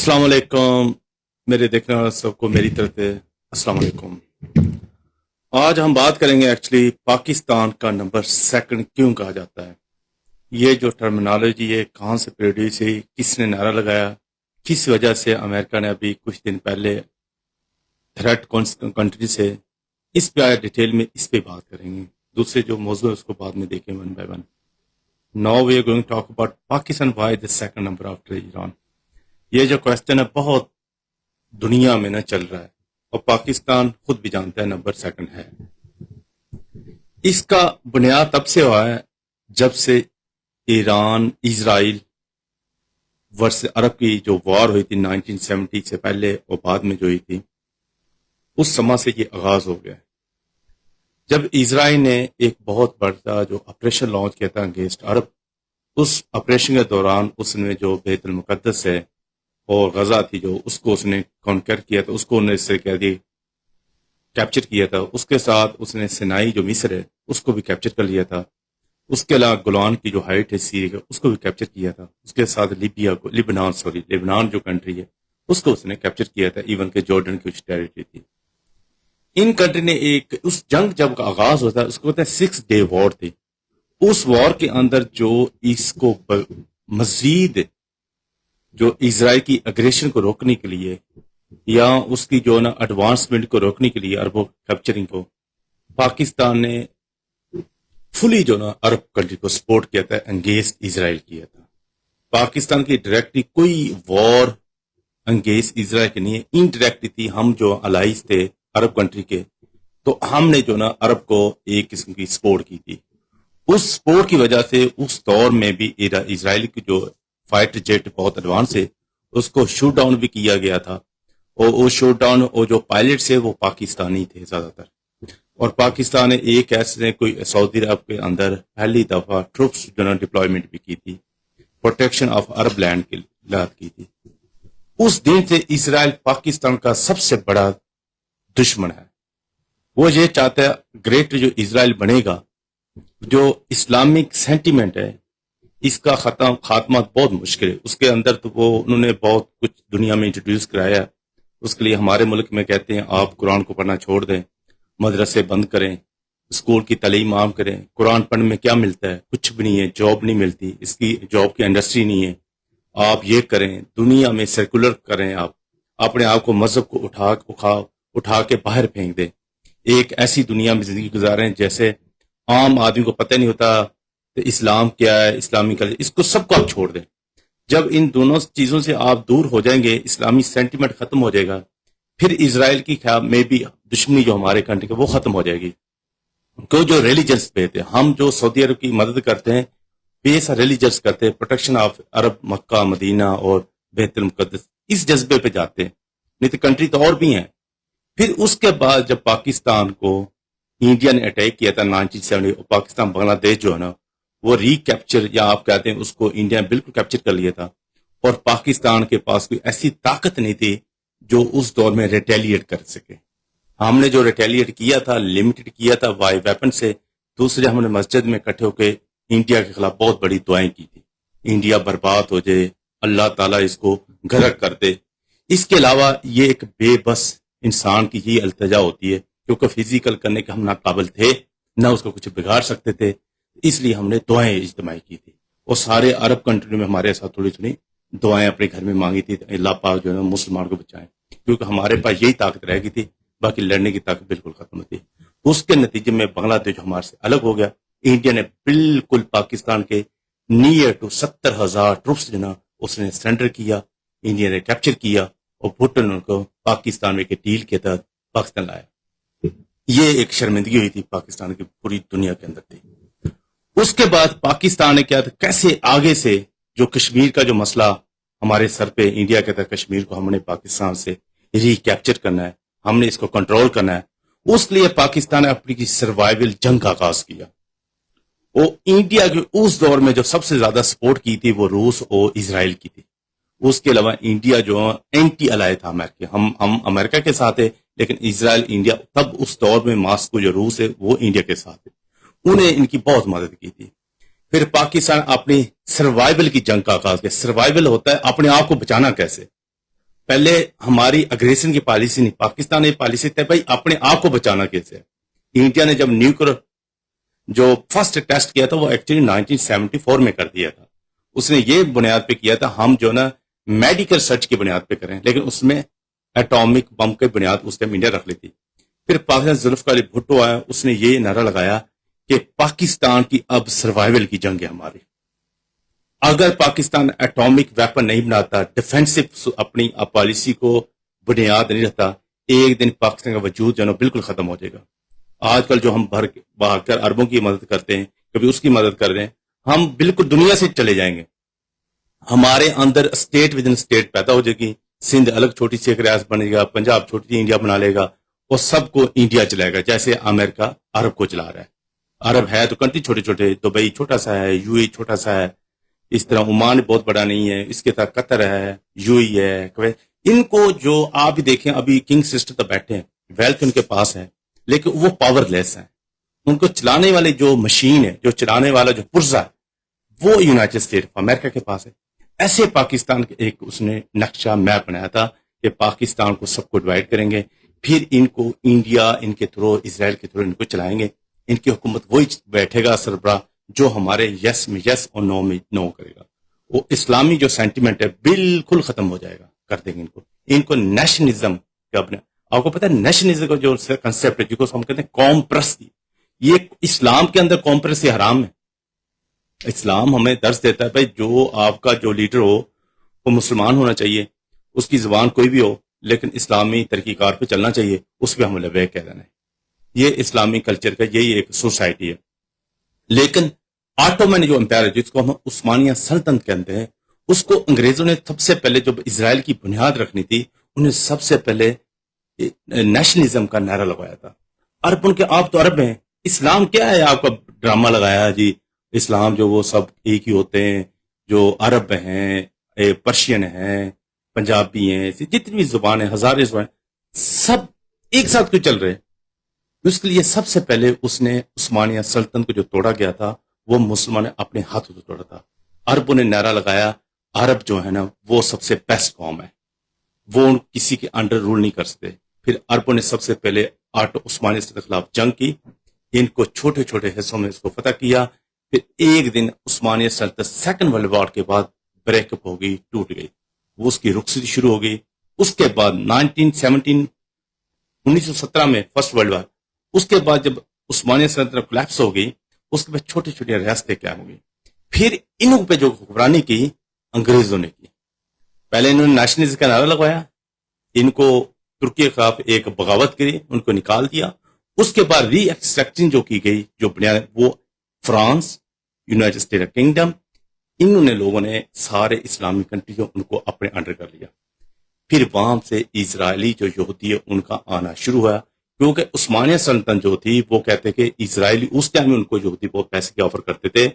السلام علیکم میرے دیکھنے والے سب کو میری طرف سے السلام علیکم۔ آج ہم بات کریں گے ایکچولی پاکستان کا نمبر سیکنڈ کیوں کہا جاتا ہے۔ یہ جو ٹرمینالوجی ہے کہاں سے پروڈیوس ہوئی، کس نے نعرہ لگایا، کس وجہ سے امریکہ نے ابھی کچھ دن پہلے تھریٹ کنٹری سے، اس پہ آیا ڈیٹیل میں اس پہ بات کریں گے۔ دوسرے جو موضوع ہے اس کو بعد میں دیکھیں one by one. Now we are going talk about Pakistan why the second number after Iran. یہ جو کوشچن ہے بہت دنیا میں نہ چل رہا ہے اور پاکستان خود بھی جانتا ہے نمبر سیکنڈ ہے۔ اس کا بنیاد تب سے ہوا ہے جب سے ایران اسرائیل ورس عرب کی جو وار ہوئی تھی 1970 سے پہلے اور بعد میں جو ہوئی تھی، اس سما سے یہ آغاز ہو گیا۔ جب اسرائیل نے ایک بہت بڑا جو آپریشن لانچ کیا تھا اگینسٹ عرب، اس آپریشن کے دوران اس نے جو بیت المقدس ہے اور غزہ تھی جو اس کو اس نے کانکر کیا تھا، اس کو انہوں نے اس سے کہہ دی کیپچر کیا تھا۔ اس کے ساتھ اس نے سینائی جو مصر ہے اس کو بھی کیپچر کر لیا تھا۔ اس کے علاوہ گولان کی جو ہائٹ ہے سیریا کا اس کو بھی کیپچر کیا تھا۔ اس کے ساتھ لبنان جو کنٹری ہے اس کو اس نے کیپچر کیا تھا، ایون کہ جارڈن کی کچھ ٹیریٹری تھی۔ ان کنٹری نے ایک اس جنگ جب کا آغاز ہوتا ہے اس کو کہتے ہیں 6 ڈے وار تھی۔ اس وار کے اندر جو اس کو مزید جو اسرائیل کی اگریشن کو روکنے کے لیے یا اس کی جو نا ایڈوانسمنٹ کو روکنے کے لیے عربوں کیپچرنگ کو، پاکستان نے فلی جو نا عرب کنٹری کو سپورٹ کیا تھا، انگیزڈ اسرائیل کیا تھا۔ پاکستان کی ڈائریکٹلی کوئی وار انگیزڈ اسرائیل کی نہیں ہے، انڈائریکٹلی تھی۔ ہم جو الائز تھے عرب کنٹری کے، تو ہم نے جو نا عرب کو ایک قسم کی سپورٹ کی تھی۔ اس سپورٹ کی وجہ سے اس دور میں بھی اسرائیل کی جو فائٹر جیٹ بہت ایڈوانس ہے اس کو شوٹ ڈاؤن بھی کیا گیا تھا، اور وہ شوٹ ڈاؤن اور جو پائلٹس ہے وہ پاکستانی تھے زیادہ تر۔ اور پاکستان نے ایک ایسے کوئی سعودی عرب کے اندر پہلی دفعہ ٹروپس جو ڈپلائمنٹ بھی کی تھی، پروٹیکشن آف عرب لینڈ کے لحاظ کی تھی۔ اس دن سے اسرائیل پاکستان کا سب سے بڑا دشمن ہے۔ وہ یہ چاہتا ہے گریٹ جو اسرائیل بنے گا، جو اسلامک سینٹیمنٹ ہے اس کا خاتمہ بہت مشکل ہے۔ اس کے اندر تو وہ انہوں نے بہت کچھ دنیا میں انٹروڈیوس کرایا۔ اس کے لیے ہمارے ملک میں کہتے ہیں آپ قرآن کو پڑھنا چھوڑ دیں، مدرسے بند کریں، اسکول کی تعلیم عام کریں۔ قرآن پڑھنے میں کیا ملتا ہے؟ کچھ بھی نہیں ہے، جاب نہیں ملتی، اس کی جاب کی انڈسٹری نہیں ہے۔ آپ یہ کریں، دنیا میں سرکولر کریں، آپ اپنے آپ کو مذہب کو اٹھا کے باہر پھینک دیں۔ ایک ایسی دنیا میں زندگی گزاریں جیسے عام آدمی کو پتہ نہیں ہوتا کہ اسلام کیا ہے، اسلامی کلچر، اس کو سب کو آپ چھوڑ دیں۔ جب ان دونوں چیزوں سے آپ دور ہو جائیں گے، اسلامی سینٹیمنٹ ختم ہو جائے گا، پھر اسرائیل کی خیال میں بھی دشمنی جو ہمارے کنٹری کا وہ ختم ہو جائے گی۔ کیوں جو ریلیجنس پہ تھے، ہم جو سعودی عرب کی مدد کرتے ہیں بیس ریلیجنس کرتے ہیں، پروٹیکشن آف عرب، مکہ مدینہ اور بیت المقدس، اس جذبے پہ جاتے ہیں، نہیں تو کنٹری تو اور بھی ہیں۔ پھر اس کے بعد جب پاکستان کو انڈیا نے اٹیک کیا تھا 1970، پاکستان بنگلہ دیش جو ہے نا وہ ری کیپچر یا آپ کہتے ہیں اس کو انڈیا نے بالکل کیپچر کر لیا تھا، اور پاکستان کے پاس کوئی ایسی طاقت نہیں تھی جو اس دور میں ریٹیلیٹ کر سکے۔ ہم نے جو ریٹیلیٹ کیا تھا لمیٹڈ کیا تھا ویپن سے۔ دوسرے ہم نے مسجد میں اکٹھے ہو کے انڈیا کے خلاف بہت بڑی دعائیں کی تھی، انڈیا برباد ہو جائے، اللہ تعالیٰ اس کو غرق کر دے۔ اس کے علاوہ یہ ایک بے بس انسان کی ہی التجا ہوتی ہے، کیونکہ فزیکل کرنے کے ہم نہ قابل تھے نہ اس کو کچھ بگاڑ سکتے تھے، اس لیے ہم نے دعائیں اجتماعی کی تھی، اور سارے عرب کنٹری میں ہمارے ساتھ تھوڑی تھوڑی دعائیں اپنے گھر میں مانگی تھی، اللہ پاک جو ہے مسلمان کو بچائیں، کیونکہ ہمارے پاس یہی طاقت رہ گئی تھی، باقی لڑنے کی طاقت بالکل ختم ہوتی۔ اس کے نتیجے میں بنگلہ دیش جو ہمارے سے الگ ہو گیا، انڈیا نے بالکل پاکستان کے نیئر ٹو 70,000 ٹروپس جو نا اس نے سرنڈر کیا، انڈیا نے کیپچر کیا، اور بھٹو کو پاکستان میں ایک ڈیل کے تحت پاکستان لایا۔ یہ ایک شرمندگی ہوئی تھی پاکستان کی پوری دنیا کے اندر تھی۔ اس کے بعد پاکستان نے کیا تھا، کیسے آگے سے جو کشمیر کا جو مسئلہ ہمارے سر پہ، انڈیا کہتا ہے کشمیر کو ہم نے پاکستان سے ری کیپچر کرنا ہے، ہم نے اس کو کنٹرول کرنا ہے۔ اس لیے پاکستان نے اپنی سروائیول جنگ کا آغاز کیا۔ وہ انڈیا کے اس دور میں جو سب سے زیادہ سپورٹ کی تھی وہ روس اور اسرائیل کی تھی۔ اس کے علاوہ انڈیا جو اینٹی الائے تھا امریکہ، ہم امریکہ کے ساتھ ہے، لیکن اسرائیل انڈیا تب اس دور میں ماسکو جو روس ہے وہ انڈیا کے ساتھ ہے، انہیں ان کی بہت مدد کی تھی۔ پھر پاکستان اپنی سروائیول کی جنگ کا آغاز کیا۔ سروائیول ہوتا ہے اپنے آپ کو بچانا کیسے، پہلے ہماری اگریشن کی پالیسی نہیں، پاکستان نے پالیسی تھی بھائی اپنے آپ کو بچانا کیسے ہے۔ انڈیا نے جب نیوکلیر جو فرسٹ ٹیسٹ کیا تھا وہ ایکچولی 1974 میں کر دیا تھا، اس نے یہ بنیاد پہ کیا تھا ہم جو نا میڈیکل سرچ کی بنیاد پہ کریں، لیکن اس میں ایٹامک بم کی بنیاد اس ٹائم انڈیا رکھ لی تھی۔ پھر پاکستان ذوالفقار علی بھٹو آیا، اس نے یہ نعرہ لگایا کہ پاکستان کی اب سروائیول کی جنگ ہے ہماری، اگر پاکستان ایٹامک ویپن نہیں بناتا، ڈیفینسو اپنی پالیسی کو بنیاد نہیں رہتا، ایک دن پاکستان کا وجود جو ہے بالکل ختم ہو جائے گا۔ آج کل جو ہم بھاگ کر عربوں کی مدد کرتے ہیں، کبھی اس کی مدد کر رہے ہیں، ہم بالکل دنیا سے چلے جائیں گے۔ ہمارے another state with in state پیدا ہو جائے گی، سندھ الگ چھوٹی سی ایک ریاست بنے گا، پنجاب چھوٹی سی انڈیا بنا لے گا، اور سب کو انڈیا چلائے گا، جیسے امریکہ عرب کو چلا رہا ہے۔ عرب ہے تو کنٹری چھوٹے چھوٹے، دبئی چھوٹا سا ہے، یو اے چھوٹا سا ہے، اس طرح عمان بہت بڑا نہیں ہے، اس کے ساتھ قطر ہے، یو اے ہے، کویت۔ ان کو جو آپ بھی دیکھیں ابھی کنگ سسٹر تو بیٹھے ہیں، ویلتھ ان کے پاس ہے، لیکن وہ پاور لیس ہیں، ان کو چلانے والے جو مشین ہے، جو چلانے والا جو پرزہ ہے، وہ یونائٹڈ اسٹیٹ آف امریکہ کے پاس ہے۔ ایسے پاکستان کے ایک اس نے نقشہ میپ بنایا تھا کہ پاکستان کو سب کو ڈیوائڈ کریں گے، پھر ان کو انڈیا ان کے تھرو، اسرائیل کے تھرو ان کو چلائیں گے، ان کی حکومت وہی بیٹھے گا سربراہ جو ہمارے یس میں یس اور نو میں نو کرے گا۔ وہ اسلامی جو سینٹیمنٹ ہے بالکل ختم ہو جائے گا، کر دیں گے ان کو نیشنلزم کا اپنے، آپ کو پتا ہے نیشنلزم کا جو کنسپٹ ہے جس کو ہم کہتے ہیں قوم پرستی، یہ اسلام کے اندر قوم پرستی حرام ہے۔ اسلام ہمیں درس دیتا ہے بھائی جو آپ کا جو لیڈر ہو وہ مسلمان ہونا چاہیے، اس کی زبان کوئی بھی ہو، لیکن اسلامی طریقہ کار پہ چلنا چاہیے، اس پہ ہم لبیک کہہ دینا ہے۔ یہ اسلامی کلچر کا یہی ایک سوسائٹی ہے۔ لیکن آٹومن جو امپائر ہے جس کو ہم عثمانیہ سلطنت کہتے ہیں، اس کو انگریزوں نے سب سے پہلے جب اسرائیل کی بنیاد رکھنی تھی، انہیں سب سے پہلے نیشنلزم کا نعرہ لگایا تھا۔ عرب ان کے، آپ تو عرب ہیں، اسلام کیا ہے آپ کا ڈرامہ لگایا جی، اسلام جو وہ سب ایک ہی ہوتے ہیں، جو عرب ہیں، پرشین ہیں، پنجابی ہیں، جتنی بھی زبان ہیں، ہزاریں زبان، سب ایک ساتھ کیوں چل رہے ہیں؟ اس کے لیے سب سے پہلے اس نے عثمانیہ سلطنت کو جو توڑا گیا تھا وہ مسلمان نے اپنے ہاتھوں سے توڑا تھا۔ عربوں نے نعرہ لگایا عرب جو ہے نا وہ سب سے بیسٹ قوم ہے، وہ کسی کے انڈر رول نہیں کر سکتے۔ پھر عربوں نے سب سے پہلے عثمانیہ کے خلاف جنگ کی، ان کو چھوٹے چھوٹے حصوں میں اس کو فتح کیا۔ پھر ایک دن عثمانیہ سلطنت سیکنڈ ورلڈ وار کے بعد بریک اپ ہو گئی، ٹوٹ گئی، وہ اس کی رخصتی شروع ہو گئی۔ اس کے بعد 1917 میں فرسٹ ورلڈ وار، اس کے بعد جب عثمانیہ سلطنت کولیپس ہو گئی، اس کے بعد چھوٹی چھوٹی ریاستیں کیا ہو گئی۔ پھر انہوں پہ جو حکمرانی کی انگریزوں نے کی، پہلے انہوں نے نیشنلزم کا نعرہ لگوایا، ان کو ترکی کے خلاف ایک بغاوت کری، ان کو نکال دیا۔ اس کے بعد ری ایکسٹریکشن جو کی گئی، جو بنیاد وہ France, United state of kingdom, انہوں نے لوگوں نے سارے اسلامی کنٹری ان کو اپنے انڈر کر لیا۔ پھر وہاں سے اسرائیلی جو یہودی ہے ان کا آنا شروع ہوا، کیونکہ عثمانیہ سلطنت جو تھی وہ کہتے کہ اسرائیلی اس ٹائم ان کو یہودی بہت پیسے کے آفر کرتے تھے،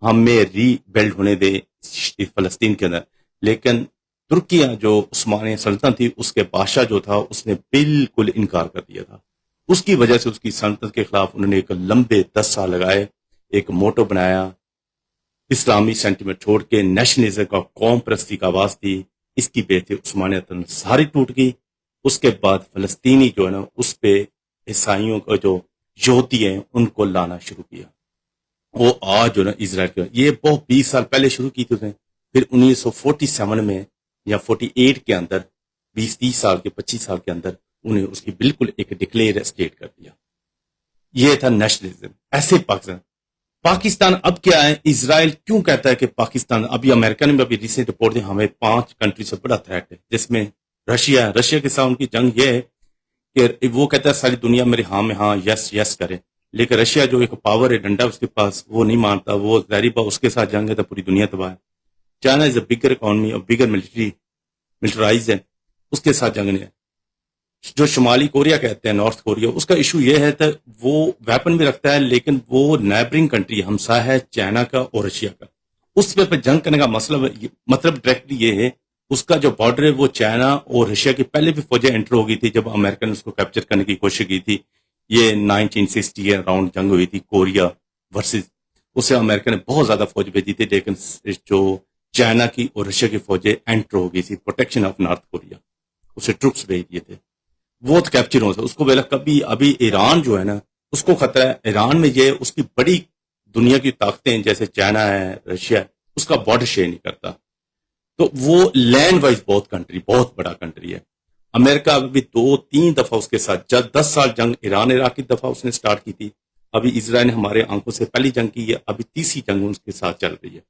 ہمیں ری بلڈ ہونے دے فلسطین کے اندر، لیکن ترکیہ جو عثمانیہ سلطنت تھی اس کے بادشاہ جو تھا اس نے بالکل انکار کر دیا تھا۔ اس کی وجہ سے اس کی سلطنت کے خلاف انہوں نے ایک لمبے 10 سال لگائے، ایک موٹو بنایا، اسلامی سینٹیمنٹ چھوڑ کے نیشنلزم کا، قوم پرستی کا آواز تھی، اس کی بے تھی عثمانیہ سلطنت ساری ٹوٹ گئی۔ اس کے بعد فلسطینی جو ہے نا اس پہ عیسائیوں کا جو یہودی ہیں ان کو لانا شروع کیا، وہ آج جو نا اسرائیل کے، یہ بہت 20 سال پہلے شروع کی تھی، پھر 1947 میں یا 48 کے اندر 20-30 سال کے 25 سال کے اندر انہیں اس کی بالکل ایک ڈکلیئر اسٹیٹ کر دیا۔ یہ تھا نیشنلزم۔ ایسے پاکستان اب کیا ہے؟ اسرائیل کیوں کہتا ہے کہ پاکستان، ابھی امریکہ نے بھی ابھی ریسنٹ رپورٹ دی ہمیں 5 کنٹری سے بڑا تھریٹ ہے، جس میں رشیا کے ساتھ ان کی جنگ یہ ہے کہ وہ کہتا ہے ساری دنیا میرے ہاں میں ہاں یس یس کرے، لیکن رشیا جو ایک پاور ہے، ڈنڈا اس کے پاس، وہ نہیں مانتا، وہ ظاہری بات اس کے ساتھ جنگ ہے تو پوری دنیا تباہ ہے۔ China is a bigger economy اور بگر ملٹرائز ہے، اس کے ساتھ جنگ نہیں ہے۔ جو شمالی کوریا کہتے ہیں، نارتھ کوریا، اس کا ایشو یہ ہے کہ وہ ویپن بھی رکھتا ہے، لیکن وہ نیبرنگ کنٹری ہمسا ہے چائنا کا اور رشیا کا، اس پہ جنگ کرنے کا مطلب ڈائریکٹلی یہ ہے، اس کا جو بارڈر ہے وہ چائنا اور رشیا کی پہلے بھی فوجیں انٹر ہو گئی تھی جب امریکہ نے اس کو کیپچر کرنے کی کوشش کی تھی۔ یہ 1960 کے اراؤنڈ جنگ ہوئی تھی کوریا ورسز، اس سے امریکہ نے بہت زیادہ فوج بھیجی تھی، لیکن جو چائنا کی اور رشیا کی فوجیں انٹر ہو گئی تھی، پروٹیکشن آف نارتھ کوریا۔ اسے ٹروپس بھیج دیے تھے، وہ تو کیپچر ہو اس کو بولا کبھی ابھی ایران جو ہے نا اس کو خطرہ ہے، ایران میں یہ اس کی بڑی دنیا کی طاقتیں جیسے چائنا ہے، رشیا ہے، اس کا بارڈر شیئر نہیں کرتا، تو وہ لینڈ وائز بہت بڑا کنٹری ہے۔ امریکہ ابھی 2-3 دفعہ اس کے ساتھ 10 سال جنگ ایران عراق کی دفعہ اس نے سٹارٹ کی تھی، ابھی اسرائیل نے ہمارے آنکھوں سے پہلی جنگ کی ہے، ابھی تیسری جنگ اس کے ساتھ چل رہی ہے۔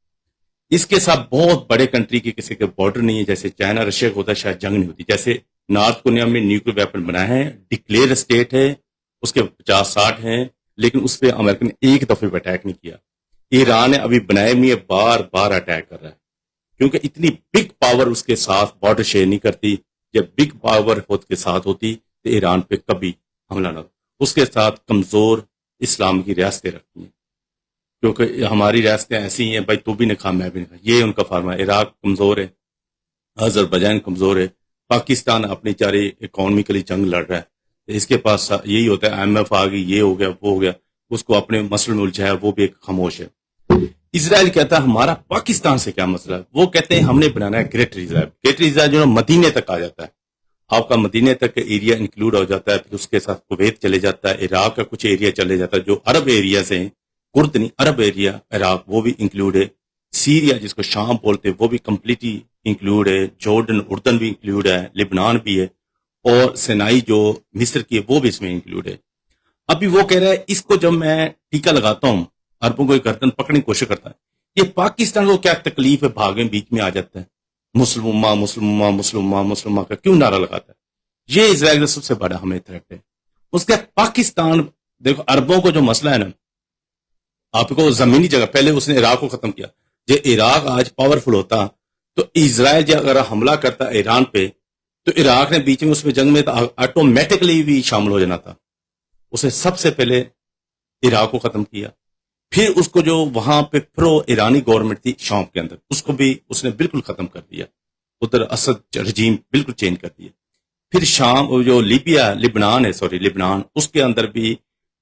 اس کے ساتھ بہت بڑے کنٹری کے کسی کے بارڈر نہیں ہے، جیسے چائنا رشیا کا ہوتا ہے شاید جنگ نہیں ہوتی، جیسے نارتھ کوریا میں نیوکلیر ویپن بنائے ہیں، ڈکلیئر اسٹیٹ ہے، اس کے 50-60 ہیں، لیکن اس پہ امریکہ نے ایک دفعہ بھی اٹیک نہیں کیا۔ ایران نے ابھی بنائے ہوئے بار بار اٹیک کر رہا ہے، کیونکہ اتنی بگ پاور اس کے ساتھ بارڈر شیئر نہیں کرتی، جب بگ پاور خود کے ساتھ ہوتی تو ایران پہ کبھی حملہ نہ ہوتا۔ اس کے ساتھ کمزور اسلام کی ریاستیں رکھتی ہیں، کیونکہ ہماری ریاستیں ایسی ہیں بھائی تو بھی نہ کھا میں بھی نہ کھا، یہ ان کا فارما ہے۔ عراق کمزور ہے، آذربائجان کمزور ہے، پاکستان اپنی چاری اکانومیکلی جنگ لڑ رہا ہے، اس کے پاس یہی ہوتا ہے IMF آ گئی، یہ ہو گیا وہ ہو گیا، اس کو اپنے مسئلے میں الجھایا، وہ بھی ایک خاموش ہے۔ اسرائیل کہتا ہے ہمارا پاکستان سے کیا مسئلہ ہے، وہ کہتے ہیں ہم نے بنانا ہے گریٹر اسرائیل۔ گریٹر اسرائیل جو ہے مدینے تک آ جاتا ہے، آپ کا مدینے تک ایریا انکلوڈ ہو جاتا ہے، پھر اس کے ساتھ کویت چلے جاتا ہے، عراق کا کچھ ایریا چلے جاتا ہے جو عرب ایریا سے ہیں، کرد نہیں عرب ایریا، عراق وہ بھی انکلوڈ ہے، سیریا جس کو شام بولتے ہیں وہ بھی کمپلیٹلی انکلوڈ ہے، جارڈن اردن بھی انکلوڈ ہے، لبنان بھی ہے، اور سینائی جو مصر کی ہے وہ بھی اس میں انکلوڈ ہے۔ ابھی وہ کہہ رہا ہے اس کو جب میں ٹیکا لگاتا ہوں عربوں کو گردن پکڑنے کی کوشش کرتا ہے، یہ پاکستان کو کیا تکلیف ہے، بھاگیں بیچ میں آ جاتا ہے، مسلمہ مسلمہ مسلمہ مسلمہ کا کیوں نعرہ لگاتا ہے؟ یہ اسرائیل کا سب سے بڑا ہمیں تھریٹ ہے۔ اس کا پاکستان دیکھو، عربوں کو جو مسئلہ ہے نا، آپ کو زمینی جگہ پہلے اس نے عراق کو ختم کیا، جو عراق آج پاورفل ہوتا تو اسرائیل جو اگر حملہ کرتا ایران پہ تو عراق نے بیچ میں اس میں جنگ میں آٹومیٹکلی بھی شامل ہو جانا تھا۔ اسے سب سے پہلے عراق کو ختم کیا، پھر اس کو جو وہاں پہ پرو ایرانی گورنمنٹ تھی شام کے اندر اس کو بھی اس نے بالکل ختم کر دیا، ادھر اسد رجیم بالکل چینج کر دیا۔ پھر شام جو لبنان اس کے اندر بھی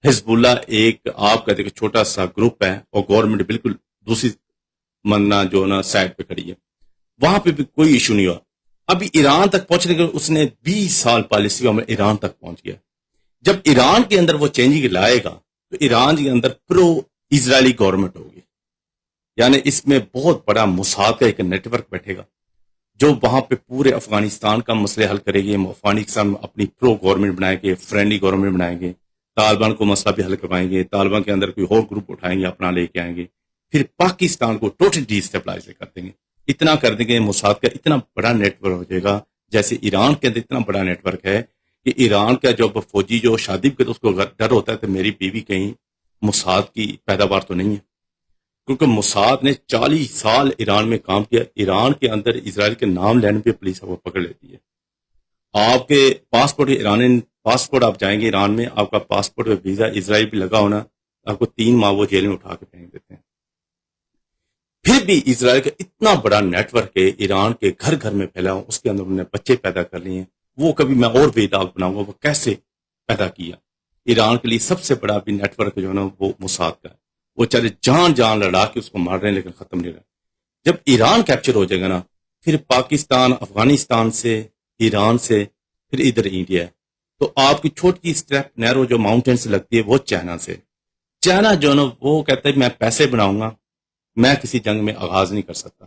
حزب اللہ ایک آپ کا دیکھو چھوٹا سا گروپ ہے، اور گورنمنٹ بالکل دوسری مننا جو نا سائڈ پہ کھڑی ہے، وہاں پہ بھی کوئی ایشو نہیں ہوا۔ ابھی ایران تک پہنچنے کے اس نے 20 سال پالیسی میں ایران تک پہنچ گیا۔ جب ایران کے اندر وہ چینجنگ لائے گا تو ایران کے اندر پرو اسرائیلی گورنمنٹ ہوگی، یعنی اس میں بہت بڑا موساد کا ایک نیٹ ورک بیٹھے گا جو وہاں پہ پورے افغانستان کا مسئلے حل کرے گی، افغانستان اپنی پرو گورنمنٹ بنائیں گے، فرینڈلی گورنمنٹ بنائیں گے، طالبان کو مسئلہ بھی حل کروائیں گے، طالبان کے اندر کوئی اور گروپ اٹھائیں گے اپنا لے کے آئیں گے، پھر پاکستان کو ٹوٹل ڈی اسٹیبلائز کر دیں گے، اتنا کر دیں گے، موساد کا اتنا بڑا نیٹ ورک ہو جائے گا، جیسے ایران کے اندر اتنا بڑا نیٹ ورک ہے کہ ایران کا جو فوجی جو شادی کرتے اس کو ڈر ہوتا ہے کہ میری بیوی کہیں موساد کی پیداوار تو نہیں ہے، کیونکہ موساد نے 40 سال ایران میں کام کیا۔ ایران کے اندر اسرائیل کے نام لینے پہ پولیس کو پکڑ لیتی ہے، آپ کے پاسپورٹ ایرانی پاسپورٹ آپ جائیں گے ایران میں، آپ کا پاسپورٹ پہ ویزا اسرائیل بھی لگا ہونا، آپ کو 3 ماہ وہ جیل میں اٹھا کے پھینک دیتے ہیں۔ پھر بھی اسرائیل کا اتنا بڑا نیٹ ورک ہے، ایران کے گھر گھر میں پھیلا ہوں، اس کے اندر انہوں نے بچے پیدا کر لیے ہیں، وہ کبھی میں اور ویڈیو بناؤں گا وہ کیسے پیدا کیا۔ ایران کے لیے سب سے بڑا بھی نیٹ ورک جو ہے نا وہ موساد کا ہے، وہ چاہے جان لڑا کے اس کو مار رہے ہیں لیکن ختم نہیں رہا۔ جب ایران کیپچر ہو جائے گا نا، پھر پاکستان افغانستان سے، ایران سے، پھر ادھر انڈیا ہے، تو آپ کی چھوٹی اسٹریپ نیرو جو ماؤنٹین سے لگتی ہے وہ چائنا سے۔ چائنا جو نا وہ کہتا ہے میں پیسے بناؤں گا، میں کسی جنگ میں آغاز نہیں کر سکتا،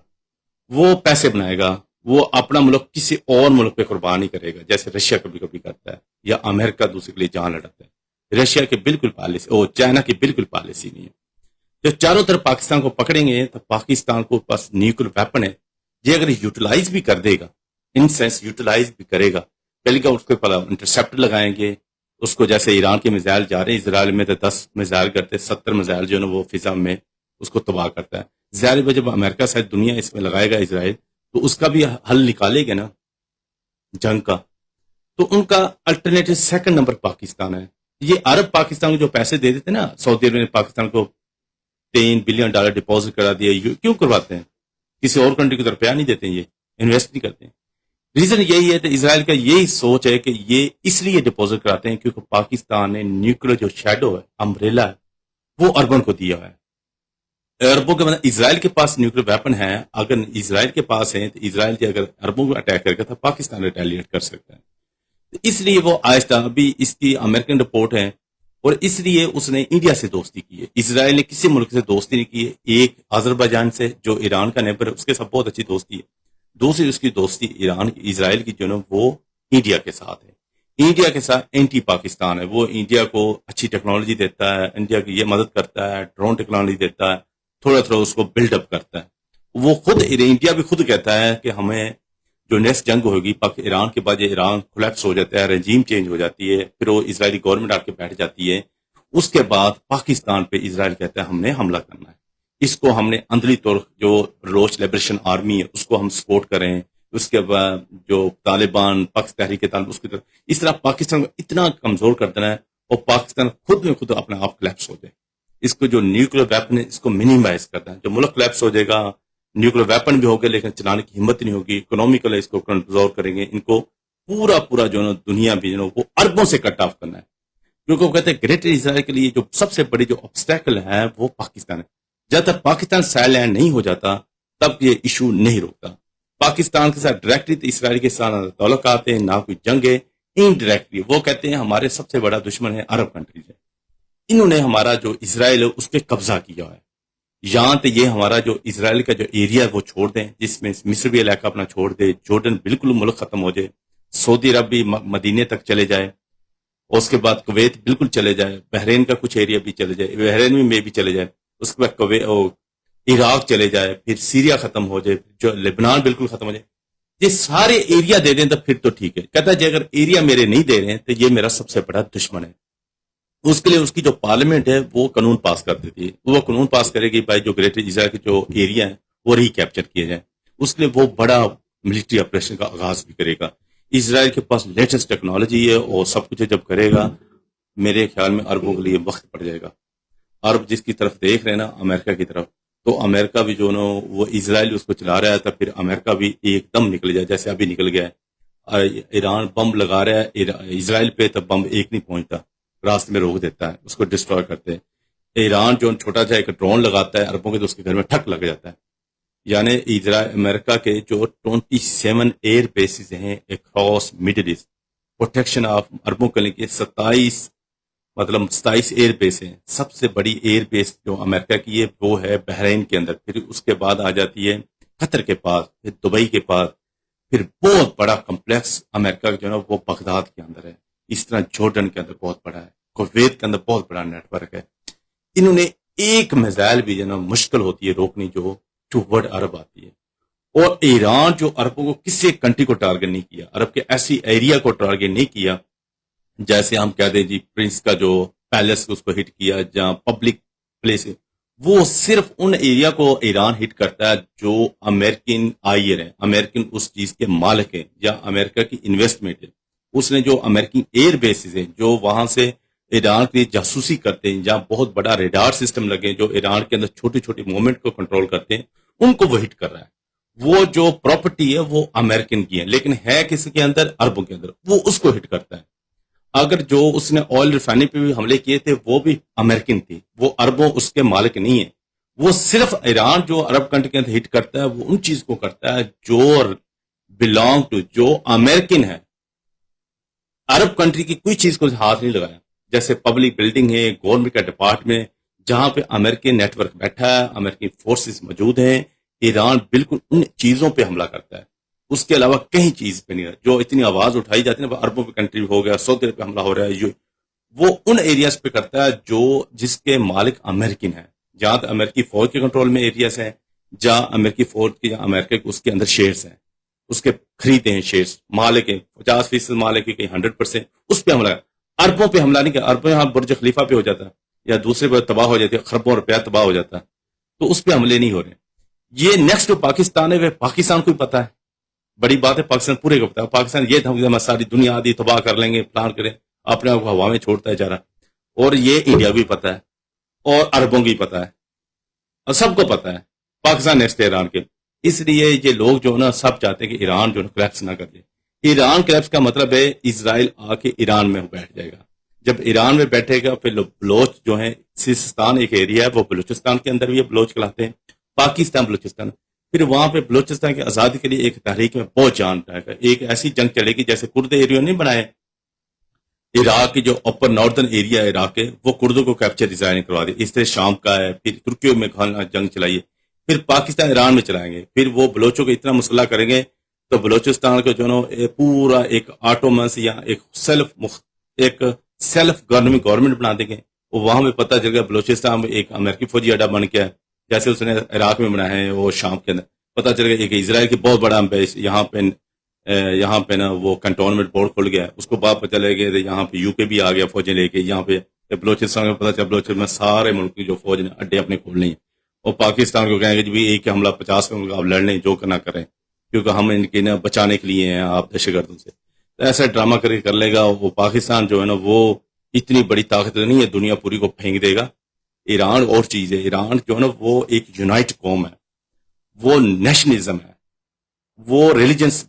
وہ پیسے بنائے گا، وہ اپنا ملک کسی اور ملک پہ قربان نہیں کرے گا، جیسے رشیا کبھی کبھی کرتا ہے یا امریکہ دوسرے کے لیے جان لڑاتا ہے۔ رشیا کی بالکل پالیسی اور چائنا کی بالکل پالیسی نہیں ہے۔ جب چاروں طرف پاکستان کو پکڑیں گے تو پاکستان کو پاس نیوکلیر ویپن ہے، یہ اگر یوٹیلائز بھی کر دے گا، ان سینس یوٹیلائز بھی کرے گا، پہلے کا اس کو انٹرسپٹر لگائیں گے، اس کو جیسے ایران کے میزائل جا رہے ہیں اسرائیل میں تو 10 میزائل کرتے، 70 میزائل جو ہے وہ فضا میں اس کو تباہ کرتا ہے۔ ظاہر ہے جب امریکہ سے دنیا اس میں لگائے گا اسرائیل تو اس کا بھی حل نکالے گا نا جنگ کا، تو ان کا الٹرنیٹو سیکنڈ نمبر پاکستان ہے۔ یہ عرب پاکستان کو جو پیسے دے دیتے نا، سعودی عرب نے پاکستان کو $3 بلین ڈپازٹ کرا دیا، کیوں کرواتے ہیں؟ کسی اور کنٹری کو تو روپیہ نہیں دیتے، یہ انویسٹ نہیں کرتے۔ ریزن یہی ہے کہ اسرائیل کا یہی سوچ ہے کہ یہ اس لیے ڈپازٹ کراتے ہیں کیونکہ پاکستان نے نیوکلیر جو شیڈو ہے، امبریلا ہے، وہ اربن کو دیا ہے، عربوں کے مطلب اسرائیل کے پاس نیوکلیر ویپن ہے، اگر اسرائیل کے پاس ہے تو اسرائیل کی اگر عربوں کو اٹیک کرے گا تو پاکستان ریٹیلیٹ کر سکتا ہے. اس لیے وہ آہستہ، ابھی اس کی امریکن رپورٹ ہے، اور اس لیے اس نے انڈیا سے دوستی کی ہے. اسرائیل نے کسی ملک سے دوستی نہیں کی ہے. ایک آذربائیجان سے جو ایران کا نیبر ہے اس کے ساتھ بہت اچھی دوستی ہے. دوسری اس کی دوستی اسرائیل کی جو ہے وہ انڈیا کے ساتھ ہے. انڈیا کے ساتھ اینٹی پاکستان ہے. وہ انڈیا کو اچھی ٹیکنالوجی دیتا ہے، انڈیا کی یہ مدد کرتا ہے، ڈرون ٹیکنالوجی دیتا ہے، تھوڑا تھوڑا اس کو بلڈ اپ کرتا ہے. وہ خود انڈیا بھی خود کہتا ہے کہ ہمیں جو نیکسٹ جنگ ہوگی ایران کے بعد، یہ ایران کولیپس ہو جاتا ہے، رجیم چینج ہو جاتی ہے، پھر وہ اسرائیلی گورنمنٹ آ کے بیٹھ جاتی ہے، اس کے بعد پاکستان پہ اسرائیل کہتا ہے ہم نے حملہ کرنا ہے. اس کو ہم نے اندری طور جو روچ لبریشن آرمی ہے اس کو ہم سپورٹ کریں. اس کے بعد جو طالبان، تحریک طالب، اس کی طرف اس طرح پاکستان کو اتنا کمزور کر دینا ہے اور پاکستان خود میں خود اپنے آپ کلیپس ہو جائے. اس کو جو نیوکلیر ویپن ہے اس کو منیمائز کرنا ہے. جو ملک کلیپس ہو جائے گا، نیوکلیر ویپن بھی ہوگا لیکن چلانے کی ہمت نہیں ہوگی، اکنامیکل اس کو کنٹرول کریں گے. ان کو پورا جو دنیا بھی جو وہ اربوں سے کٹ آف کرنا ہے. کیونکہ وہ کہتے ہیں گریٹر اسرائیل کے لیے جو سب سے بڑی جو obstacle ہے وہ پاکستان ہے. جب تک پاکستان سائلینڈ نہیں ہو جاتا تب یہ ایشو نہیں روکتا. پاکستان کے ساتھ ڈائریکٹلی تو اسرائیل کے ساتھ تعلقات ہیں، نہ کوئی جنگ ہے. انڈائریکٹلی وہ کہتے ہیں ہمارے سب سے بڑا دشمن ہے عرب کنٹریز ہے. انہوں نے ہمارا جو اسرائیل ہے اس پہ قبضہ کیا ہے. یہاں تو یہ ہمارا جو اسرائیل کا جو ایریا وہ چھوڑ دیں، جس میں مصر بھی علاقہ اپنا چھوڑ دے، جورڈن بالکل ملک ختم ہو جائے، سعودی عرب بھی مدینے تک چلے جائے، اور اس کے بعد کویت بالکل چلے جائے، بحرین کا کچھ ایریا بھی چلے جائے، بحرین میں بھی چلے جائے، اس کے بعد عراق چلے جائے، پھر سیریا ختم ہو جائے، جو لبنان بالکل ختم ہو جائے. یہ سارے ایریا دے دیں تو پھر تو ٹھیک ہے. کہتا ہے جی اگر ایریا میرے نہیں دے رہے ہیں تو یہ میرا سب سے بڑا دشمن ہے. اس کے لیے اس کی جو پارلیمنٹ ہے وہ قانون پاس کر دیتی ہے. وہ قانون پاس کرے گی بھائی جو گریٹر اسرائیل کے جو ایریا ہیں وہ ری کیپچر کیے جائیں. اس کے لیے وہ بڑا ملٹری آپریشن کا آغاز بھی کرے گا. اسرائیل کے پاس لیٹسٹ ٹیکنالوجی ہے اور سب کچھ جب کرے گا میرے خیال میں عربوں کے لیے وقت پڑ جائے گا. عرب جس کی طرف دیکھ رہے ہیں نا امریکہ کی طرف، تو امریکہ بھی جو نا وہ اسرائیل اس کو چلا رہا تھا، پھر امریکہ بھی ایک دم نکل جائے جیسے ابھی نکل گیا ہے. ایران بم لگا رہا ہے اسرائیل پہ، تب بم ایک نہیں پہنچتا، راستے میں روک دیتا ہے، اس کو ڈسٹروائے کرتے ہیں. ایران جو چھوٹا سا ایک ڈرون لگاتا ہے عربوں کے تو اس کے گھر میں ٹھک لگ جاتا ہے. یعنی امریکہ کے جو 27 ایئر بیسز ہیں across middle east, protection of عربوں کے لیے 27 ایئر بیس ہیں. سب سے بڑی ایئر بیس جو امریکہ کی ہے وہ ہے بحرین کے اندر، پھر اس کے بعد آ جاتی ہے قطر کے پاس، پھر دبئی کے پاس، پھر بہت بڑا کمپلیکس امریکہ جو ہے نا وہ بغداد کے اندر ہے. اس طرح جورڈن کے اندر بہت بڑا ہے، کویت کے اندر بہت بڑا نیٹ ورک ہے. انہوں نے ایک میزائل بھی جو ہے نا مشکل ہوتی ہے روکنی جو ورڈ عرب آتی ہے. اور ایران جو عربوں کو کسی کنٹری کو ٹارگٹ نہیں کیا، عرب کے ایسی ایریا کو ٹارگٹ نہیں کیا جیسے ہم کہہ دیں جی پرنس کا جو پیلس اس کو ہٹ کیا جہاں پبلک پلیس ہے. وہ صرف ان ایریا کو ایران ہٹ کرتا ہے جو امریکن آئیر ہیں، امریکن اس چیز کے مالک ہیں یا امریکہ کی انویسٹمنٹ ہے. اس نے جو امریکن ایئر بیسز ہیں جو وہاں سے ایران کے لیے جاسوسی کرتے ہیں، جہاں بہت بڑا ریڈار سسٹم لگے جو ایران کے اندر چھوٹی چھوٹی موومنٹ کو کنٹرول کرتے ہیں، ان کو وہ ہٹ کر رہا ہے. وہ جو پراپرٹی ہے وہ امریکن کی ہے لیکن ہے کس کے اندر؟ عربوں کے اندر. وہ اس کو ہٹ کرتا ہے. اگر جو اس نے آئل ریفائنری پہ بھی حملے کیے تھے وہ بھی امریکن تھی، وہ عربوں اس کے مالک نہیں ہے. وہ صرف ایران جو عرب کنٹری کے اندر ہٹ کرتا ہے وہ ان چیز کو کرتا ہے جو بلانگ ٹو جو امریکن ہے. عرب کنٹری کی کوئی چیز کو ہاتھ نہیں لگایا. جیسے پبلک بلڈنگ ہے، گورنمنٹ کا ڈپارٹمنٹ جہاں پہ امریکن نیٹ ورک بیٹھا ہے، امریکی فورسز موجود ہیں، ایران بالکل ان چیزوں پہ حملہ کرتا ہے. اس کے علاوہ کہیں چیز پہ نہیں رہا. جو اتنی آواز اٹھائی جاتی ہے نا عربوں پہ کنٹری ہو گیا، سعودی عرب پہ حملہ ہو رہا ہے، وہ ان ایریاز پہ کرتا ہے جو جس کے مالک امریکن ہیں، جہاں امریکی فوج کے کنٹرول میں ایریاز ہیں، جہاں امریکی فوج کی امریکہ اس کے اندر شیئرز ہیں، اس کے خریدے ہیں شیئرز، مالک ہیں 50% مالک ہے کہ 100%، اس پہ حملہ. عربوں پہ حملہ نہیں کیا. عربوں یہاں برج خلیفہ پہ ہو جاتا ہے یا دوسرے پہ تباہ ہو جاتی ہے، خربوں روپیہ تباہ ہو جاتا ہے، تو اس پہ حملے نہیں ہو رہے. یہ نیکسٹ جو پاکستان ہے وہ پاکستان کو ہی پتا ہے. بڑی بات ہے، پاکستان پورے کو پتا ہے. پاکستان یہ تھا ساری دنیا آدھی تباہ کر لیں گے، پلان کریں، اپنے آپ کو ہوا میں چھوڑتا ہے جا رہا. اور یہ انڈیا بھی پتا ہے اور عربوں کی پتا ہے اور سب کو پتا ہے پاکستان نیکسٹ ایران کے. اس لیے یہ لوگ جو نا سب چاہتے ہیں کہ ایران جو کریپس نہ کر دے. ایران کریپس کا مطلب ہے اسرائیل آ کے ایران میں بیٹھ جائے گا. جب ایران میں بیٹھے گا پھر بلوچ جو ہیں، سیستان ایک ایریا ہے وہ بلوچستان کے اندر بھی ہے، بلوچ کہلاتے ہیں، پاکستان بلوچستان، پھر وہاں پہ بلوچستان کی آزادی کے لیے ایک تحریک میں بہت جان پائے گا، ایک ایسی جنگ چلے گی جیسے کرد ایریا نہیں بنائے عراق کی جو اپر ناردرن ایریا ہے عراق کے، وہ کردوں کو کیپچر ڈیزائن کروا دی، اس طرح شام کا ہے، پھر ترکیوں میں جنگ چلائیے، پھر پاکستان ایران میں چلائیں گے، پھر وہ بلوچوں کو اتنا مسلح کریں گے تو بلوچستان کا جو ہے پورا ایک آٹومنس یا ایک سیلف گورنمنٹ بنا دیں گے، وہ وہاں میں پتہ چل گیا بلوچستان میں ایک امریکی فوجی اڈا بن گیا ہے، جیسے اس نے عراق میں بنایا ہے، وہ شام کے اندر پتہ چل گیا، ایک اسرائیل کی بہت بڑا یہاں پہ نا وہ کنٹونمنٹ بورڈ کھل گیا، اس کو بعد پتہ لگے گا یہاں پہ یو کے بھی آ گیا فوجیں لے کے، یہاں پہ بلوچستان میں پتہ چلا بلوچستان میں سارے ملک کی جو فوج نے اڈے اپنے کھولنے ہیں، اور پاکستان کو کہیں گے جی ایک حملہ 50 میں آپ لڑ لیں جو کرنا کریں، کیونکہ ہم ان کے نا بچانے کے لیے ہیں آپ دہشت گردوں سے، ایسا ڈرامہ کر لے گا وہ پاکستان جو ہے نا وہ اتنی بڑی طاقت نہیں ہے، دنیا پوری کو پھینک دے گا۔ ایران اور چیز ہے، ایران جو ہے نا وہ ایک یونائٹ قوم ہے، وہ نیشنلزم ہے، وہ ریلیجنس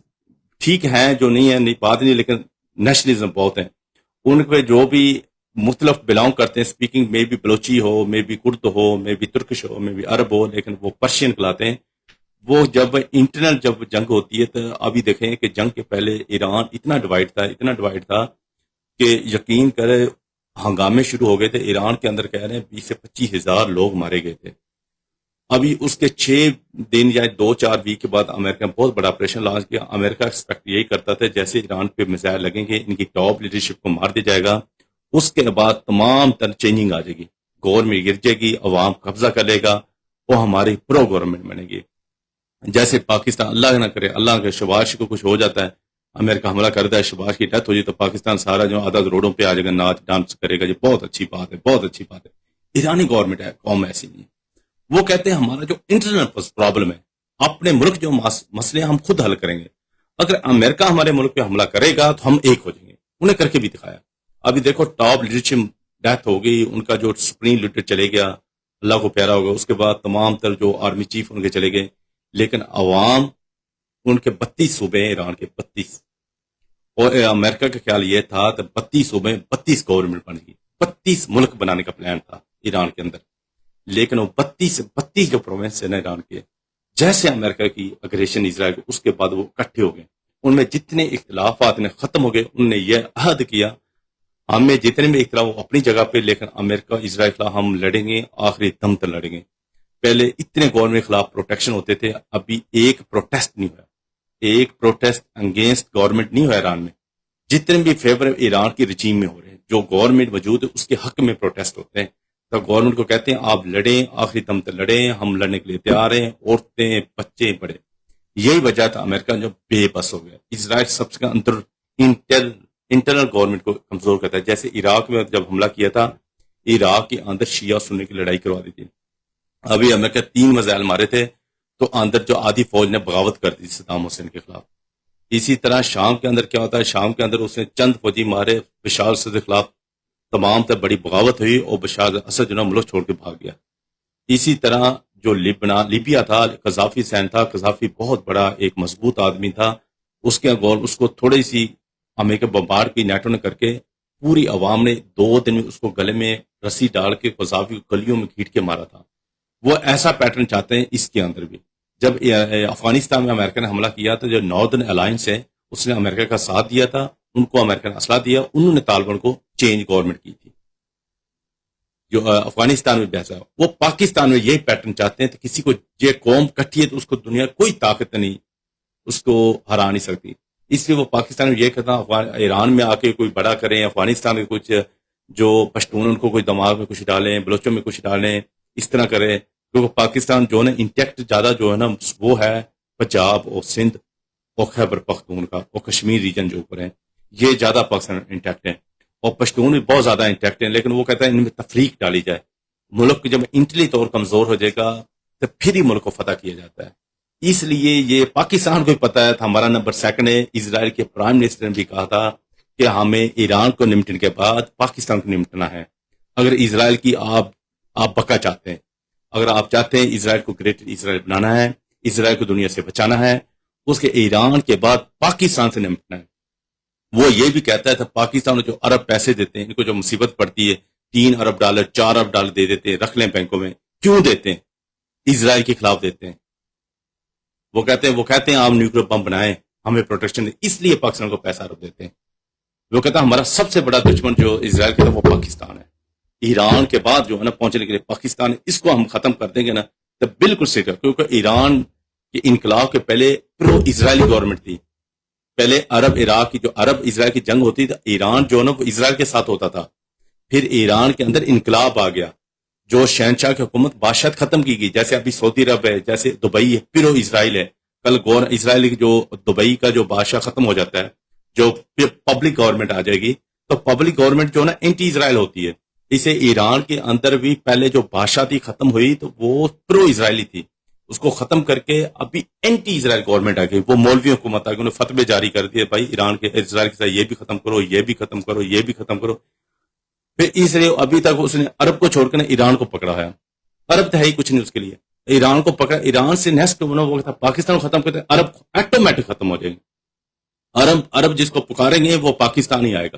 ٹھیک ہیں جو نہیں ہے بات نہیں، لیکن نیشنلزم بہت ہیں ان پہ، جو بھی مختلف بلانگ کرتے ہیں، اسپیکنگ میں بھی بلوچی ہو، میں بھی کرد ہو، میں بھی ترکش ہو، میں بھی عرب ہو، لیکن وہ پرشین کہلاتے ہیں۔ وہ جب انٹرنل جب جنگ ہوتی ہے تو ابھی دیکھیں کہ جنگ کے پہلے ایران اتنا ڈیوائڈ تھا کہ یقین کرے ہنگامے شروع ہو گئے تھے ایران کے اندر، کہہ رہے ہیں 20 سے 25 ہزار لوگ مارے گئے تھے۔ ابھی اس کے 6 دن یا 2-4 ویک کے بعد امریکہ نے بہت بڑا آپریشن لانچ کیا۔ امریکہ ایکسپیکٹ یہی کرتا تھا جیسے ایران پہ میزائل لگیں گے ان کی ٹاپ لیڈرشپ کو مار دیا جائے گا، اس کے بعد تمام تر چینجنگ آ جائے گی، گورنمنٹ گر جائے گی، عوام قبضہ کر لے گا، وہ ہماری پرو گورنمنٹ بنے گی۔ جیسے پاکستان، اللہ نہ کرے، اللہ کے شباش کو کچھ ہو جاتا ہے، امریکہ حملہ کرتا ہے، شباش کی ڈیتھ ہو جائے تو پاکستان سارا جو آدھا روڈوں پہ آ جائے گا، ناچ ڈانس کرے گا، یہ بہت اچھی بات ہے، بہت اچھی بات ہے۔ ایرانی گورنمنٹ ہے، قوم ایسی نہیں ہے، وہ کہتے ہیں ہمارا جو انٹرنل پرابلم ہے، اپنے ملک جو مسئلے ہم خود حل کریں گے، اگر امریکہ ہمارے ملک پہ حملہ کرے گا تو ہم ایک ہو جائیں گے، انہیں کر کے بھی دکھایا۔ ابھی دیکھو ٹاپ لیڈرشپ ڈیتھ ہو گئی، ان کا جو سپریم لیڈر چلے گیا، اللہ کو پیارا ہوگا، اس کے بعد تمام تر جو آرمی چیف ان کے چلے گئے، لیکن عوام ان کے 32 صوبے ہیں ایران کے 32، اور امریکہ کا خیال یہ تھا کہ 32 صوبے 32 گورنمنٹ بنے گی، 32 ملک بنانے کا پلان تھا ایران کے اندر، لیکن وہ 32 جو پروونس ہے نا ایران کے، جیسے امریکہ کی اگریشن اسرائیل کو، اس کے بعد وہ اکٹھے ہو گئے، ان میں جتنے اختلافات نے ختم ہو گئے، انہوں نے یہ عہد کیا ہمیں جتنے بھی اختلاف وہ اپنی جگہ پہ، لیکن امریکہ اسرائیل کے خلاف ہم لڑیں گے، آخری دم تک لڑیں گے۔ پہلے اتنے گورنمنٹ کے خلاف پروٹیکشن ہوتے تھے، ابھی ایک پروٹیسٹ نہیں ہوا، ایک پروٹیسٹ انگینسٹ گورنمنٹ نہیں ہوا ایران میں، جتنے بھی فیور ایران کی رجیم میں ہو رہے ہیں، جو گورنمنٹ موجود ہے اس کے حق میں پروٹیسٹ ہوتے ہیں، تو گورنمنٹ کو کہتے ہیں آپ لڑیں، آخری دم تک لڑیں، ہم لڑنے کے لیے تیار ہیں، عورتیں بچے بڑے۔ یہی وجہ تھا امریکہ جو بے بس ہو گیا۔ اسرائیل سب سے انٹرنل گورنمنٹ کو کمزور کرتا ہے، جیسے عراق میں جب حملہ کیا تھا، عراق کے اندر شیعہ سنی کی لڑائی کروا دی تھی، ابھی امریکہ 3 میزائل مارے تھے تو اندر جو آدھی فوج نے بغاوت کر دی صدام حسین کے خلاف۔ اسی طرح شام کے اندر کیا ہوتا ہے، شام کے اندر اس نے چند فوجی مارے، بشار الاسد کے خلاف تمام تر بڑی بغاوت ہوئی اور بشار الاسد جو ملک چھوڑ کے بھاگ گیا۔ اسی طرح جو لیبیا تھا، قذافی سین تھا، قذافی بہت بڑا ایک مضبوط آدمی تھا، اس کو تھوڑی سی امریکہ بمبارڈ کی نیٹو نے کر کے، پوری عوام نے 2 دن میں اس کو گلے میں رسی ڈال کے قذافی کو گلیوں میں گھیٹ کے مارا تھا۔ وہ ایسا پیٹرن چاہتے ہیں اس کے اندر بھی۔ جب افغانستان میں امریکہ نے حملہ کیا تو جو ناردرن الائنس ہے اس نے امریکہ کا ساتھ دیا تھا، ان کو امریکہ نے اسلحہ دیا، انہوں نے طالبان کو چینج گورنمنٹ کی تھی جو افغانستان میں بحث ہے۔ وہ پاکستان میں یہی پیٹرن چاہتے ہیں کہ کسی کو یہ قوم کٹھی ہے تو اس کو دنیا کوئی طاقت نہیں اس کو ہرا نہیں سکتی، اس لیے وہ پاکستان میں یہ کہتا ایران میں آ کے کوئی بڑا کریں، افغانستان میں کچھ جو پشتون ان کو کوئی دماغ میں کچھ ڈالیں، بلوچوں میں کچھ ڈالیں، اس طرح کرے، کیونکہ پاکستان جو ہے انٹیکٹ زیادہ جو ہے نا وہ ہے پنجاب اور سندھ اور خیبر پختونخوا اور کشمیر ریجن جو اوپر ہیں، یہ زیادہ پاکستان انٹیکٹ ہیں، اور پشتون بھی بہت زیادہ انٹیکٹ ہیں، لیکن وہ کہتا ہے ان میں تفریق ڈالی جائے، ملک جب انٹلی طور کمزور ہو جائے گا تو پھر ہی ملک کو فتح کیا جاتا ہے۔ اس لیے یہ پاکستان کو پتا ہے، ہمارا نمبر 2 ہے۔ اسرائیل کے پرائم منسٹر نے بھی کہا تھا کہ ہمیں ایران کو نمٹنے کے بعد پاکستان کو نمٹنا ہے۔ اگر اسرائیل کی آپ بقا چاہتے ہیں، اگر آپ چاہتے ہیں اسرائیل کو گریٹر اسرائیل بنانا ہے، اسرائیل کو دنیا سے بچانا ہے، اس کے ایران کے بعد پاکستان سے نمٹنا ہے۔ وہ یہ بھی کہتا ہے تھا پاکستان جو ارب پیسے دیتے ہیں، ان کو جو مصیبت پڑتی ہے $3 ارب 4 ارب دے دیتے ہیں، رکھ لیں بینکوں میں، کیوں دیتے ہیں؟ اسرائیل کے خلاف دیتے ہیں۔ وہ کہتے ہیں آپ نیوکلیر بم بنائیں، ہمیں پروٹیکشن دیں، اس لیے پاکستان کو پیسہ ارب دیتے ہیں۔ وہ کہتا ہے ہمارا سب سے بڑا دشمن جو اسرائیل کا تھا وہ پاکستان ہے، ایران کے بعد جو ہے نا پہنچنے کے لیے پاکستان ہے، اس کو ہم ختم کر دیں گے نا تو بالکل صحیح ہے، کیونکہ ایران کے انقلاب کے پہلے پرو اسرائیلی گورنمنٹ تھی۔ پہلے عرب عراق کی جو عرب اسرائیل کی جنگ ہوتی تھی، ایران جو نا وہ اسرائیل کے ساتھ ہوتا تھا، پھر ایران کے اندر انقلاب آ گیا، جو شہنشاہ کی حکومت بادشاہت ختم کی گئی، جیسے ابھی سعودی عرب ہے، جیسے دبئی ہے، پھر وہ اسرائیل ہے۔ کل اسرائیل کی جو دبئی کا جو بادشاہ ختم ہو جاتا ہے، جو پبلک گورنمنٹ آ جائے گی، تو پبلک گورنمنٹ جو نا اینٹی اسرائیل ہوتی ہے۔ اسے ایران کے اندر بھی پہلے جو بادشاہ تھی ختم ہوئی تو وہ پرو اسرائیلی تھی، اس کو ختم کر کے ابھی اینٹی اسرائیل گورنمنٹ آ گئی، وہ مولوی حکومت آ گئی، انہوں نے فتوے جاری کر دیے، بھائی ایران کے اسرائیل کے ساتھ یہ بھی ختم کرو، یہ بھی ختم کرو، یہ بھی ختم کرو۔ پھر اس لیے ابھی تک اس نے عرب کو چھوڑ کر ایران کو پکڑا ہے۔ عرب تو ہے ہی کچھ نہیں اس کے لیے، ایران کو پکڑا، ایران سے نیکسٹ وہ تھا پاکستان کو ختم کرتے، عرب آٹومیٹک ختم ہو جائیں گے۔ عرب جس کو پکاریں گے وہ پاکستان ہی آئے گا،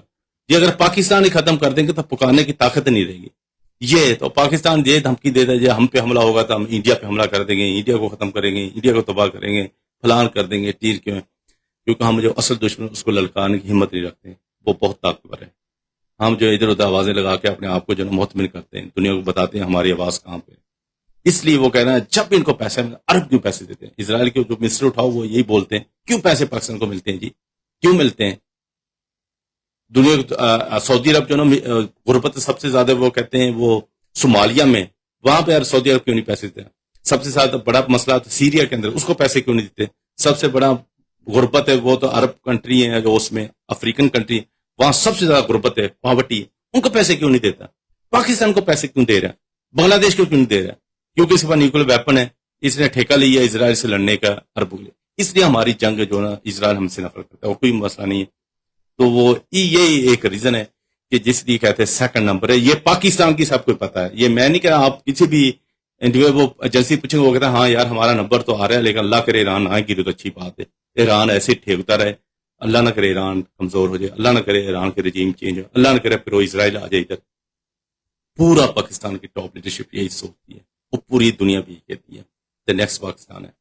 یہ اگر پاکستان ہی ختم کر دیں گے تو پکارنے کی طاقت نہیں رہے گی۔ یہ تو پاکستان یہ دھمکی دے دے ہم پہ حملہ ہوگا تو ہم انڈیا پہ حملہ کر دیں گے، انڈیا کو ختم کریں گے، انڈیا کو تباہ کریں گے، فلان کر دیں گے، تیر کیوں؟ کیونکہ ہم جو اصل دشمن اس کو للکارنے کی ہمت نہیں رکھتے، وہ بہت طاقتور ہے۔ ہم جو ادھر ادھر آوازیں لگا کے اپنے آپ کو جو مطمئن کرتے ہیں، دنیا کو بتاتے ہیں ہماری آواز کہاں پہ۔ اس لیے وہ کہہ رہے ہیں جب ان کو پیسے عرب کیوں پیسے دیتے ہیں؟ اسرائیل کے جو منسٹر اٹھاؤ وہ یہی بولتے ہیں کیوں پیسے پاکستان کو ملتے ہیں جی، کیوں ملتے ہیں؟ دنیا سعودی عرب جو نا غربت سب سے زیادہ وہ کہتے ہیں وہ صومالیہ میں، وہاں پہ یار سعودی عرب کیوں نہیں پیسے دیتے؟ سب سے زیادہ بڑا مسئلہ سیریا کے اندر، اس کو پیسے کیوں نہیں دیتے؟ سب سے بڑا غربت ہے وہ تو عرب کنٹری ہے جو اس میں افریقن کنٹری، وہاں سب سے زیادہ غربت ہے، پاورٹی ہے، ان کو پیسے کیوں نہیں دیتا؟ پاکستان کو پیسے کیوں دے رہا ہے؟ بنگلہ دیش کو کیوں نہیں دے رہا ہے؟ کیونکہ اس کے پاس نیوکلیر ویپن ہے، اس نے ٹھیکہ لیا اسرائیل سے لڑنے کا عربوں کے لیے، اس لیے ہماری جنگ جو نا اسرائیل ہم سے نفرت کرتا ہے، وہ کوئی مسئلہ نہیں ہے۔ تو وہ یہ ایک ریزن ہے کہ جس لیے کہتے ہیں سیکنڈ نمبر ہے، یہ پاکستان کی سب کو پتا ہے، یہ میں نہیں کہہ رہا، آپ کسی بھی وہ ایجنسی پوچھیں گے وہ کہتا ہے ہاں یار ہمارا نمبر تو آ رہا ہے، لیکن اللہ کرے ایران نہ گری تو اچھی بات ہے، ایران ایسے ٹھیکتا رہے، اللہ نہ کرے ایران کمزور ہو جائے، اللہ نہ کرے ایران کے رجیم چینج ہو، اللہ نہ کرے پھر وہ اسرائیل آ جائے ادھر۔ پورا پاکستان کی ٹاپ لیڈرشپ یہی سوچتی ہے، وہ پوری دنیا بھی کہتی ہے کہ نیکسٹ پاکستان ہے۔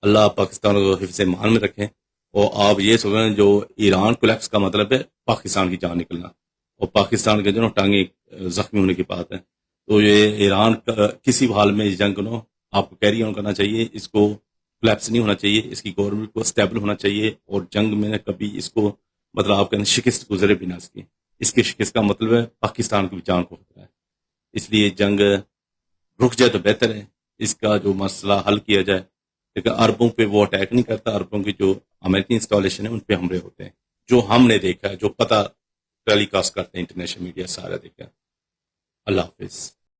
اللہ پاکستان کو حفظ ایمان میں رکھیں، اور آپ یہ سمجھیں جو ایران کولیپس کا مطلب ہے پاکستان کی جان نکلنا، اور پاکستان کے جو ٹانگیں زخمی ہونے کی بات ہے۔ تو یہ ایران کا کسی حال میں جنگ نو آپ کو کیری آن کرنا چاہیے، اس کو کولیپس نہیں ہونا چاہیے، اس کی گورنمنٹ کو اسٹیبل ہونا چاہیے، اور جنگ میں کبھی اس کو مطلب آپ کہتے ہیں شکست گزرے بھی نہ سکے، اس کی شکست کا مطلب ہے پاکستان کی جان کو خطرہ ہے۔ اس لیے جنگ رک جائے تو بہتر ہے، اس کا جو مسئلہ حل کیا جائے، لیکن عربوں پہ وہ اٹیک نہیں کرتا، عربوں کی جو امریکی انسٹالیشن ہے ان پہ حملے ہوتے ہیں، جو ہم نے دیکھا ہے، جو پتہ ٹیلی کاسٹ کرتے ہیں انٹرنیشنل میڈیا سارا دیکھا ہے۔ اللہ حافظ۔